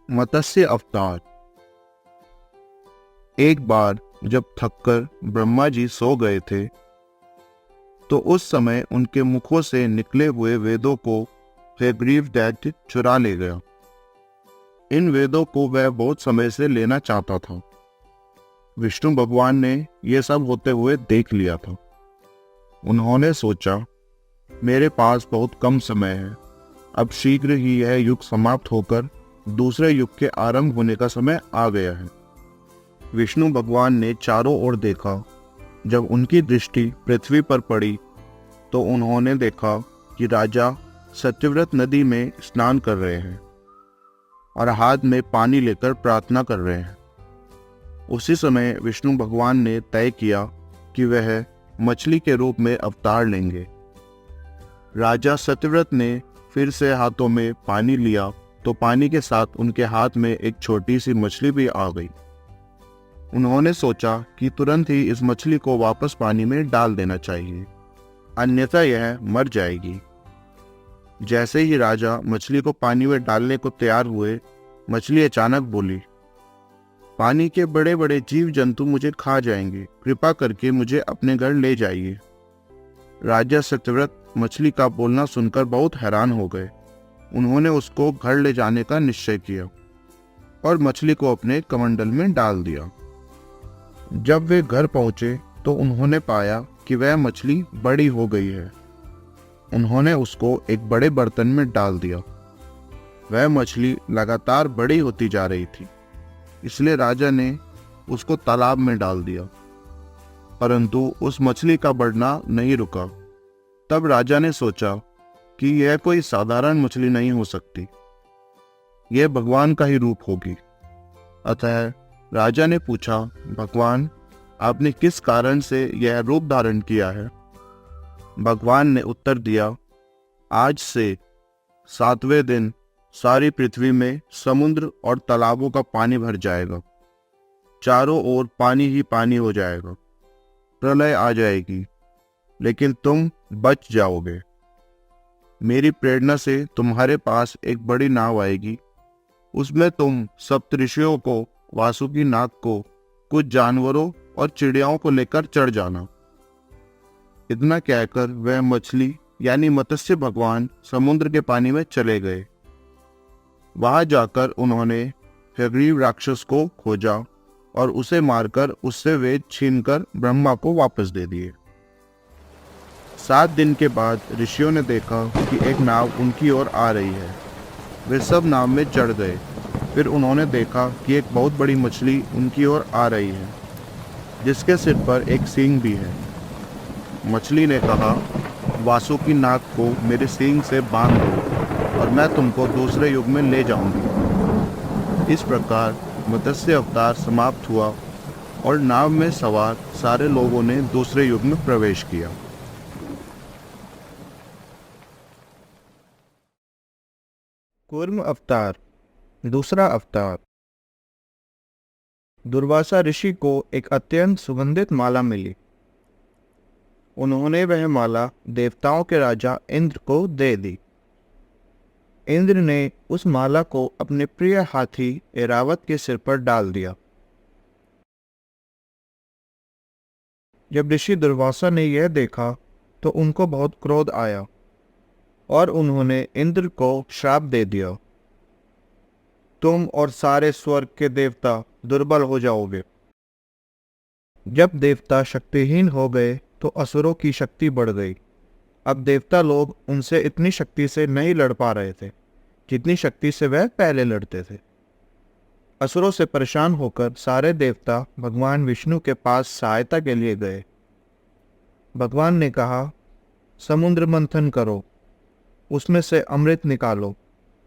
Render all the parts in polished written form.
मत्स्य अवतार। एक बार जब थककर ब्रह्मा जी सो गए थे तो उस समय उनके मुखों से निकले हुए वेदों को हयग्रीव दैत्य चुरा ले गया। इन वेदों को वह बहुत समय से लेना चाहता था। विष्णु भगवान ने यह सब होते हुए देख लिया था। उन्होंने सोचा, मेरे पास बहुत कम समय है, अब शीघ्र ही यह युग समाप्त होकर दूसरे युग के आरंभ होने का समय आ गया है। विष्णु भगवान ने चारों ओर देखा। जब उनकी दृष्टि पृथ्वी पर पड़ी तो उन्होंने देखा कि राजा सत्यव्रत नदी में स्नान कर रहे हैं और हाथ में पानी लेकर प्रार्थना कर रहे हैं। उसी समय विष्णु भगवान ने तय किया कि वह मछली के रूप में अवतार लेंगे। राजा सत्यव्रत ने फिर से हाथों में पानी लिया तो पानी के साथ उनके हाथ में एक छोटी सी मछली भी आ गई। उन्होंने सोचा कि तुरंत ही इस मछली को वापस पानी में डाल देना चाहिए, अन्यथा यह मर जाएगी। जैसे ही राजा मछली को पानी में डालने को तैयार हुए, मछली अचानक बोली, पानी के बड़े बड़े जीव जंतु मुझे खा जाएंगे, कृपा करके मुझे अपने घर ले जाइए। राजा सत्यव्रत मछली का बोलना सुनकर बहुत हैरान हो गए। उन्होंने उसको घर ले जाने का निश्चय किया और मछली को अपने कमंडल में डाल दिया। जब वे घर पहुंचे तो उन्होंने पाया कि वह मछली बड़ी हो गई है। उन्होंने उसको एक बड़े बर्तन में डाल दिया। वह मछली लगातार बड़ी होती जा रही थी, इसलिए राजा ने उसको तालाब में डाल दिया, परंतु उस मछली का बढ़ना नहीं रुका। तब राजा ने सोचा कि यह कोई साधारण मछली नहीं हो सकती, यह भगवान का ही रूप होगी। अतः राजा ने पूछा, भगवान, आपने किस कारण से यह रूप धारण किया है? भगवान ने उत्तर दिया, आज से 7वें दिन सारी पृथ्वी में समुद्र और तालाबों का पानी भर जाएगा। चारों ओर पानी ही पानी हो जाएगा। प्रलय आ जाएगी, लेकिन तुम बच जाओगे। मेरी प्रेरणा से तुम्हारे पास एक बड़ी नाव आएगी। उसमें तुम सप्तऋषियों को, वासुकी नाग को, कुछ जानवरों और चिड़ियाओं को लेकर चढ़ जाना। इतना कहकर वह मछली यानी मत्स्य भगवान समुद्र के पानी में चले गए। वहां जाकर उन्होंने हयग्रीव राक्षस को खोजा और उसे मारकर उससे वेद छीनकर ब्रह्मा को वापस दे दिए। 7 दिन के बाद ऋषियों ने देखा कि एक नाव उनकी ओर आ रही है। वे सब नाव में चढ़ गए। फिर उन्होंने देखा कि एक बहुत बड़ी मछली उनकी ओर आ रही है, जिसके सिर पर एक सींग भी है। मछली ने कहा, वासुकी नाग को मेरे सींग से बांध दो और मैं तुमको दूसरे युग में ले जाऊंगी। इस प्रकार मत्स्य अवतार समाप्त हुआ और नाव में सवार सारे लोगों ने दूसरे युग में प्रवेश किया। कूर्म अवतार, दूसरा अवतार। दुर्वासा ऋषि को एक अत्यंत सुगंधित माला मिली। उन्होंने वह माला देवताओं के राजा इंद्र को दे दी। इंद्र ने उस माला को अपने प्रिय हाथी ऐरावत के सिर पर डाल दिया। जब ऋषि दुर्वासा ने यह देखा तो उनको बहुत क्रोध आया और उन्होंने इंद्र को श्राप दे दिया, तुम और सारे स्वर्ग के देवता दुर्बल हो जाओगे। जब देवता शक्तिहीन हो गए तो असुरों की शक्ति बढ़ गई। अब देवता लोग उनसे इतनी शक्ति से नहीं लड़ पा रहे थे जितनी शक्ति से वह पहले लड़ते थे। असुरों से परेशान होकर सारे देवता भगवान विष्णु के पास सहायता के लिए गए। भगवान ने कहा, समुद्र मंथन करो, उसमें से अमृत निकालो,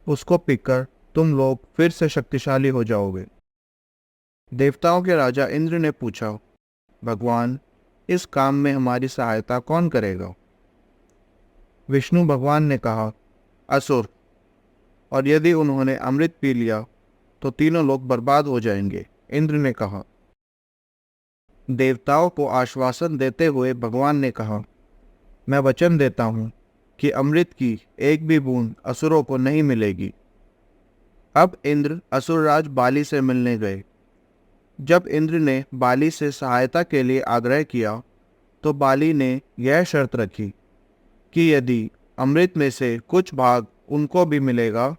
उसको पीकर तुम लोग फिर से शक्तिशाली हो जाओगे। देवताओं के राजा इंद्र ने पूछा, भगवान, इस काम में हमारी सहायता कौन करेगा? विष्णु भगवान ने कहा, असुर, और यदि उन्होंने अमृत पी लिया तो तीनों लोग बर्बाद हो जाएंगे। इंद्र ने कहा। देवताओं को आश्वासन देते हुए भगवान ने कहा, मैं वचन देता हूं कि अमृत की एक भी बूंद असुरों को नहीं मिलेगी। अब इंद्र असुरराज बाली से मिलने गए। जब इंद्र ने बाली से सहायता के लिए आग्रह किया तो बाली ने यह शर्त रखी कि यदि अमृत में से कुछ भाग उनको भी मिलेगा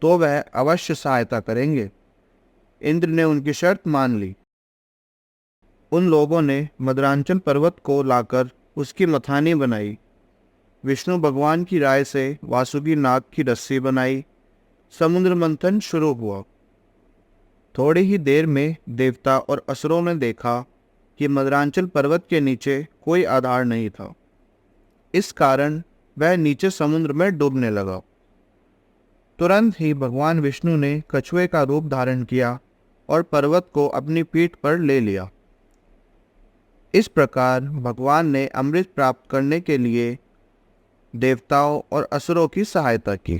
तो वह अवश्य सहायता करेंगे। इंद्र ने उनकी शर्त मान ली। उन लोगों ने मदरांचल पर्वत को लाकर उसकी मथानी बनाई। विष्णु भगवान की राय से वासुकी नाग की रस्सी बनाई। समुद्र मंथन शुरू हुआ। थोड़ी ही देर में देवता और असुरों ने देखा कि मदरांचल पर्वत के नीचे कोई आधार नहीं था। इस कारण वह नीचे समुद्र में डूबने लगा। तुरंत ही भगवान विष्णु ने कछुए का रूप धारण किया और पर्वत को अपनी पीठ पर ले लिया। इस प्रकार भगवान ने अमृत प्राप्त करने के लिए देवताओं और असुरों की सहायता की।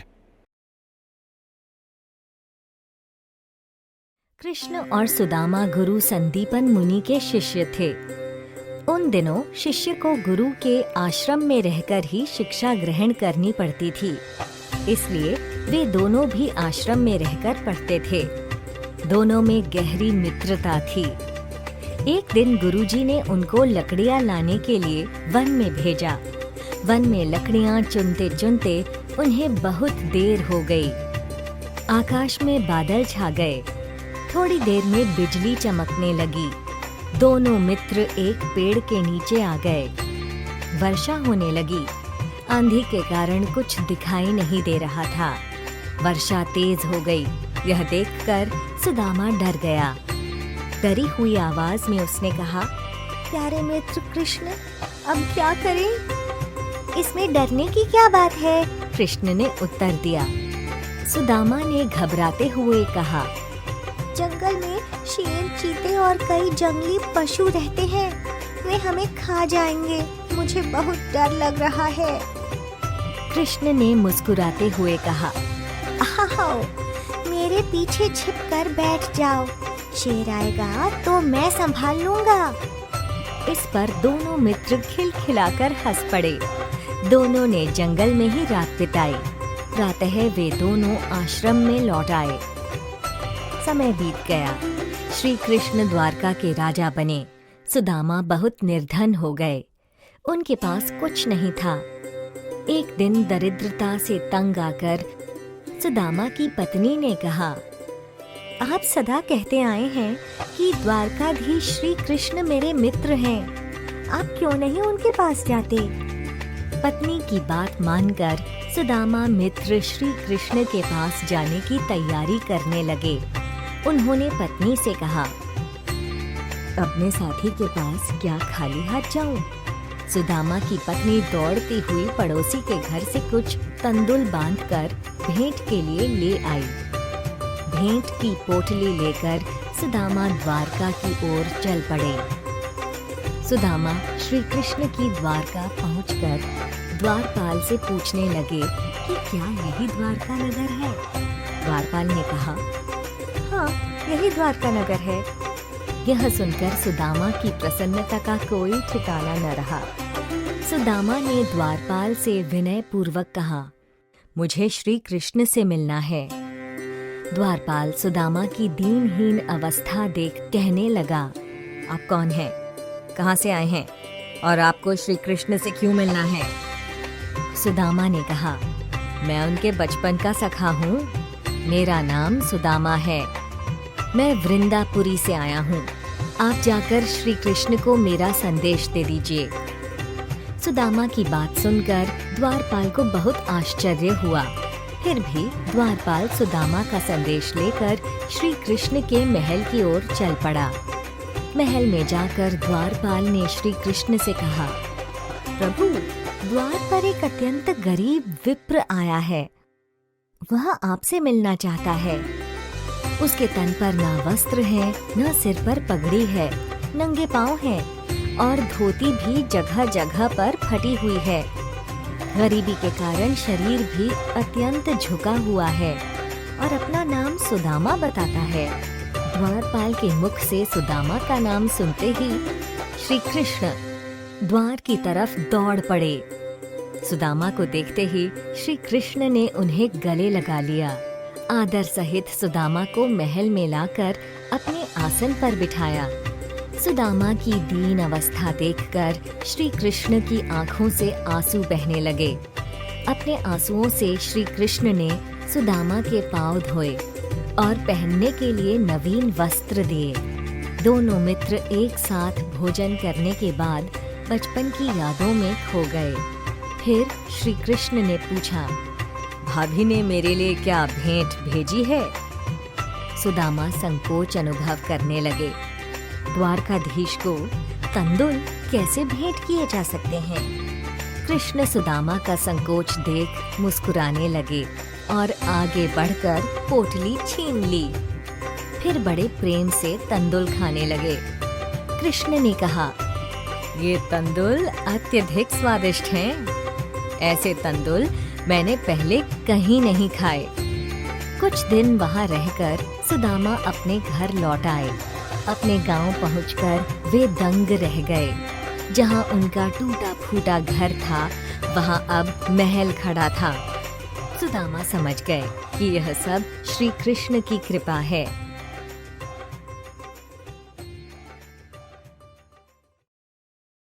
कृष्ण और सुदामा गुरु संदीपन मुनि के शिष्य थे। उन दिनों शिष्य को गुरु के आश्रम में रहकर ही शिक्षा ग्रहण करनी पड़ती थी, इसलिए वे दोनों भी आश्रम में रहकर पढ़ते थे। दोनों में गहरी मित्रता थी। एक दिन गुरुजी ने उनको लकड़ियां लाने के लिए वन में भेजा। वन में लकड़ियां चुनते चुनते उन्हें बहुत देर हो गई। आकाश में बादल छा गए। थोड़ी देर में बिजली चमकने लगी। दोनों मित्र एक पेड़ के नीचे आ गए। वर्षा होने लगी। आंधी के कारण कुछ दिखाई नहीं दे रहा था। वर्षा तेज हो गई। यह देखकर सुदामा डर गया। डरी हुई आवाज में उसने कहा, प्यारे मित्र कृष्ण, अब क्या करें? इसमें डरने की क्या बात है? कृष्ण ने उत्तर दिया। सुदामा ने घबराते हुए कहा, जंगल में शेर, चीते और कई जंगली पशु रहते हैं। वे हमें खा जाएंगे। मुझे बहुत डर लग रहा है। कृष्ण ने मुस्कुराते हुए कहा, आओ, मेरे पीछे छिपकर बैठ जाओ। शेर आएगा तो मैं संभाल लूंगा। इस पर दोनों मित्र खिलखिलाकर हंस पड़े। दोनों ने जंगल में ही रात बिताई। प्रातः वे दोनों आश्रम में लौट आए। समय बीत गया। श्री कृष्ण द्वारका के राजा बने। सुदामा बहुत निर्धन हो गए। उनके पास कुछ नहीं था। एक दिन दरिद्रता से तंग आकर सुदामा की पत्नी ने कहा, आप सदा कहते आए हैं कि द्वारकाधीश श्री कृष्ण मेरे मित्र हैं। आप क्यों नहीं उनके पास जाते? पत्नी की बात मानकर सुदामा मित्र श्री कृष्ण के पास जाने की तैयारी करने लगे। उन्होंने पत्नी से कहा, अपने साथी के पास क्या खाली हाथ जाऊं? सुदामा की पत्नी दौड़ती हुई पड़ोसी के घर से कुछ तंदुल बांधकर भेंट के लिए ले आई। भेंट की पोटली लेकर सुदामा द्वारका की ओर चल पड़े। सुदामा श्री कृष्ण की द्वारका पहुंचकर द्वारपाल से पूछने लगे कि क्या यही द्वारका नगर है? द्वारपाल ने कहा, हाँ, यही द्वारका नगर है। यह सुनकर सुदामा की प्रसन्नता का कोई ठिकाना न रहा। सुदामा ने द्वारपाल से विनय पूर्वक कहा, मुझे श्री कृष्ण से मिलना है। द्वारपाल सुदामा की दीनहीन अवस्था देख कहने लगा, आप कौन हैं? कहाँ से आए हैं? और आपको श्री कृष्ण से क्यों मिलना है? सुदामा ने कहा, मैं उनके बचपन का सखा हूँ। मेरा नाम सुदामा है। मैं वृंदापुरी से आया हूँ। आप जाकर श्री कृष्ण को मेरा संदेश दे दीजिए। सुदामा की बात सुनकर द्वारपाल को बहुत आश्चर्य हुआ। फिर भी द्वारपाल सुदामा का संदेश लेकर श्री कृष्ण के महल की ओर चल पड़ा। महल में जाकर द्वारपाल ने श्री कृष्ण से कहा, प्रभु, द्वार पर एक अत्यंत गरीब विप्र आया है। वह आपसे मिलना चाहता है। उसके तन पर न वस्त्र है, न सिर पर पगड़ी है, नंगे पांव हैं और धोती भी जगह जगह पर फटी हुई है। गरीबी के कारण शरीर भी अत्यंत झुका हुआ है और अपना नाम सुदामा बताता है। द्वारपाल के मुख से सुदामा का नाम सुनते ही श्री कृष्ण द्वार की तरफ दौड़ पड़े। सुदामा को देखते ही श्री कृष्ण ने उन्हें गले लगा लिया। आदर सहित सुदामा को महल में लाकर अपने आसन पर बिठाया। सुदामा की दीन अवस्था देखकर श्री कृष्ण की आंखों से आंसू बहने लगे। अपने आंसुओं से श्री कृष्ण ने सुदामा के पांव धोए और पहनने के लिए नवीन वस्त्र दिए। दोनों मित्र एक साथ भोजन करने के बाद बचपन की यादों में खो गए। फिर श्री कृष्ण ने पूछा, भाभी ने मेरे लिए क्या भेंट भेजी है? सुदामा संकोच अनुभव करने लगे। द्वारकाधीश को तंदुल कैसे भेंट किए जा सकते हैं? कृष्ण सुदामा का संकोच देख मुस्कुराने लगे और आगे बढ़कर पोटली छीन ली। फिर बड़े प्रेम से तंदुल खाने लगे। कृष्ण ने कहा, ये तंदुल अत्यधिक स्वादिष्ट हैं। ऐसे तंदुल मैंने पहले कहीं नहीं खाए। कुछ दिन वहां रहकर सुदामा अपने घर लौट आए। अपने गांव पहुंचकर वे दंग रह गए। जहां उनका टूटा फूटा घर था, वहां अब महल खड़ा था। सुदामा समझ गए कि यह सब श्री कृष्ण की कृपा है।